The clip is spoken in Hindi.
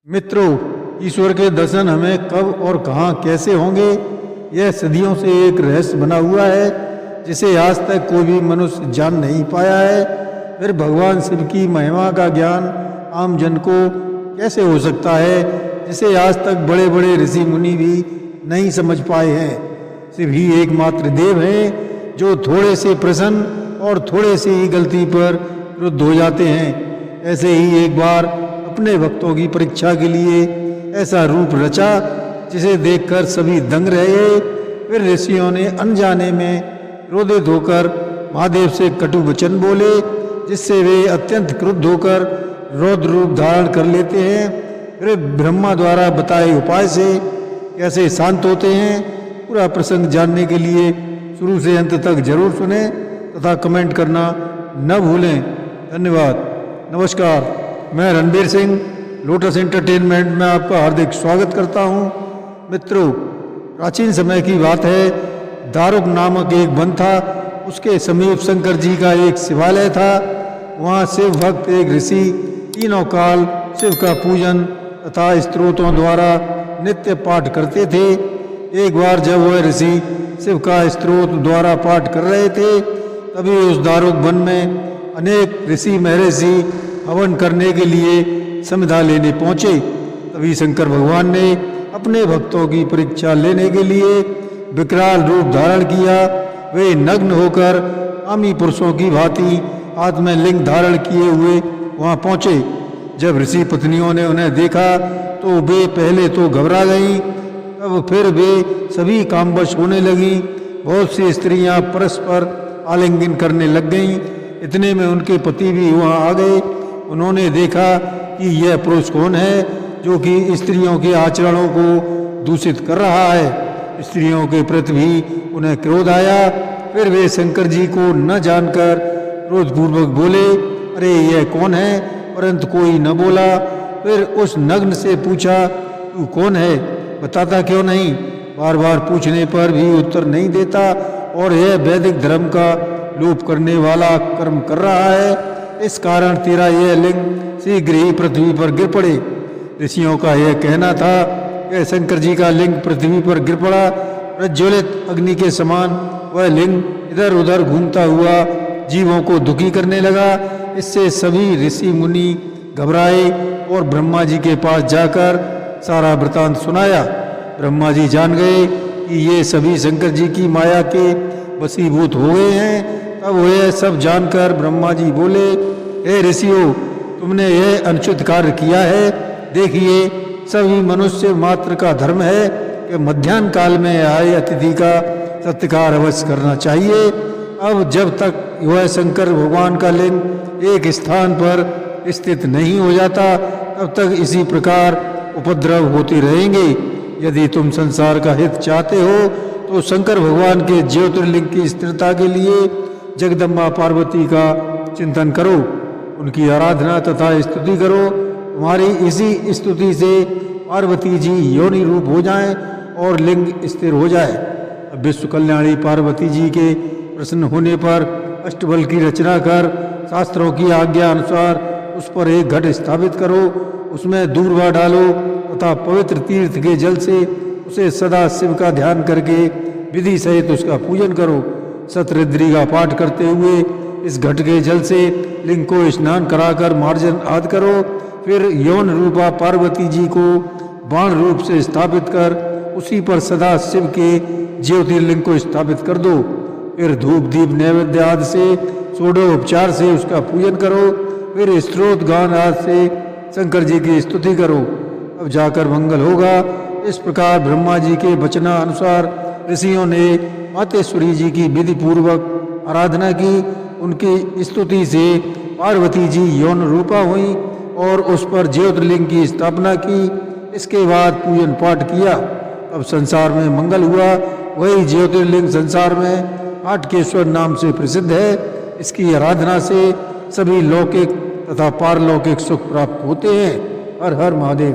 मित्रों, ईश्वर के दर्शन हमें कब और कहाँ कैसे होंगे, यह सदियों से एक रहस्य बना हुआ है जिसे आज तक कोई भी मनुष्य जान नहीं पाया है। फिर भगवान शिव की महिमा का ज्ञान आम जन को कैसे हो सकता है जिसे आज तक बड़े बड़े ऋषि मुनि भी नहीं समझ पाए हैं। शिव ही एकमात्र देव हैं जो थोड़े से प्रसन्न और थोड़े से ही गलती पर क्रुद्ध हो जाते हैं। ऐसे ही एक बार अपने भक्तों की परीक्षा के लिए ऐसा रूप रचा जिसे देखकर सभी दंग रह गए। फिर ऋषियों ने अनजाने में क्रोधित होकर महादेव से कटु वचन बोले जिससे वे अत्यंत क्रुद्ध होकर रौद्र रूप धारण कर लेते हैं। फिर ब्रह्मा द्वारा बताए उपाय से कैसे शांत होते हैं। पूरा प्रसंग जानने के लिए शुरू से अंत तक जरूर सुने तथा कमेंट करना न भूलें। धन्यवाद। नमस्कार, मैं रणबीर सिंह लोटस एंटरटेनमेंट में आपका हार्दिक स्वागत करता हूं। मित्रों, प्राचीन समय की बात है। दारुक नामक एक वन था, उसके समीप शंकर जी का एक शिवालय था। वहाँ शिव भक्त एक ऋषि तीनों काल शिव का पूजन तथा स्तोत्रों द्वारा नित्य पाठ करते थे। एक बार जब वह ऋषि शिव का स्तोत्र द्वारा पाठ कर रहे थे तभी उस दारुक वन में अनेक ऋषि महर्षि हवन करने के लिए समिधा लेने पहुँचे। तभी शंकर भगवान ने अपने भक्तों की परीक्षा लेने के लिए विकराल रूप धारण किया। वे नग्न होकर कामी पुरुषों की भांति हाथ में लिंग धारण किए हुए वहां पहुंचे। जब ऋषि पत्नियों ने उन्हें देखा तो वे पहले तो घबरा गईं, तब फिर वे सभी कामवश होने लगी। बहुत सी स्त्रियां परस्पर आलिंगन करने लग गईं। इतने में उनके पति भी वहां आ गए। उन्होंने देखा कि यह पुरुष कौन है जो कि स्त्रियों के आचरणों को दूषित कर रहा है। स्त्रियों के प्रति भी उन्हें क्रोध आया। फिर वे शंकर जी को न जानकर क्रोधपूर्वक बोले, अरे यह कौन है? परंतु कोई न बोला। फिर उस नग्न से पूछा, तू कौन है, बताता क्यों नहीं? बार बार पूछने पर भी उत्तर नहीं देता और यह वैदिक धर्म का लोप करने वाला कर्म कर रहा है। इस कारण तेरा यह लिंग शीघ्र ही पृथ्वी पर गिर पड़े। ऋषियों का यह कहना था कि शंकर जी का लिंग पृथ्वी पर गिर पड़ा। प्रज्वलित अग्नि के समान वह लिंग इधर उधर घूमता हुआ जीवों को दुखी करने लगा। इससे सभी ऋषि मुनि घबराए और ब्रह्मा जी के पास जाकर सारा वृतांत सुनाया। ब्रह्मा जी जान गए कि ये सभी शंकर जी की माया के वशीभूत हो गए हैं। तब वह सब जानकर ब्रह्मा जी बोले, हे ऋषियों, तुमने यह अनुचित कार्य किया है। देखिए, सभी मनुष्य मात्र का धर्म है कि मध्याह्न काल में आए अतिथि का सत्कार अवश्य करना चाहिए। अब जब तक वह शंकर भगवान का लिंग एक स्थान पर स्थित नहीं हो जाता तब तक इसी प्रकार उपद्रव होते रहेंगे। यदि तुम संसार का हित चाहते हो तो शंकर भगवान के ज्योतिर्लिंग की स्थिरता के लिए जगदम्बा पार्वती का चिंतन करो, उनकी आराधना तथा स्तुति करो। तुम्हारी इसी स्तुति से पार्वती जी योनि रूप हो जाएं और लिंग स्थिर हो जाए। अब विश्व कल्याणी पार्वती जी के प्रसन्न होने पर अष्टबल की रचना कर शास्त्रों की आज्ञा अनुसार उस पर एक घट स्थापित करो। उसमें दूर्वा डालो तथा पवित्र तीर्थ के जल से उसे सदा शिव का ध्यान करके विधि सहित उसका पूजन करो। शतरुद्री का पाठ करते हुए इस घट के जल से लिंग को स्नान कराकर मार्जन आदि करो। फिर यौन रूपा पार्वती जी को बाण रूप से स्थापित कर उसी पर सदा शिव के ज्योतिर्लिंग को स्थापित कर दो। फिर धूप दीप नैवेद्य आदि से षोडोपचार से उसका पूजन करो। फिर स्तोत्र गान आदि से शंकर जी की स्तुति करो, अब जाकर मंगल होगा। इस प्रकार ब्रह्मा जी के वचनानुसार ऋषियों ने मातेश्वरी जी की विधि पूर्वक आराधना की। उनकी स्तुति से पार्वती जी यौन रूपा हुई और उस पर ज्योतिर्लिंग की स्थापना की। इसके बाद पूजन पाठ किया, अब संसार में मंगल हुआ। वही ज्योतिर्लिंग संसार में आटकेश्वर नाम से प्रसिद्ध है। इसकी आराधना से सभी लौकिक तथा पारलौकिक सुख प्राप्त होते हैं। हर हर महादेव।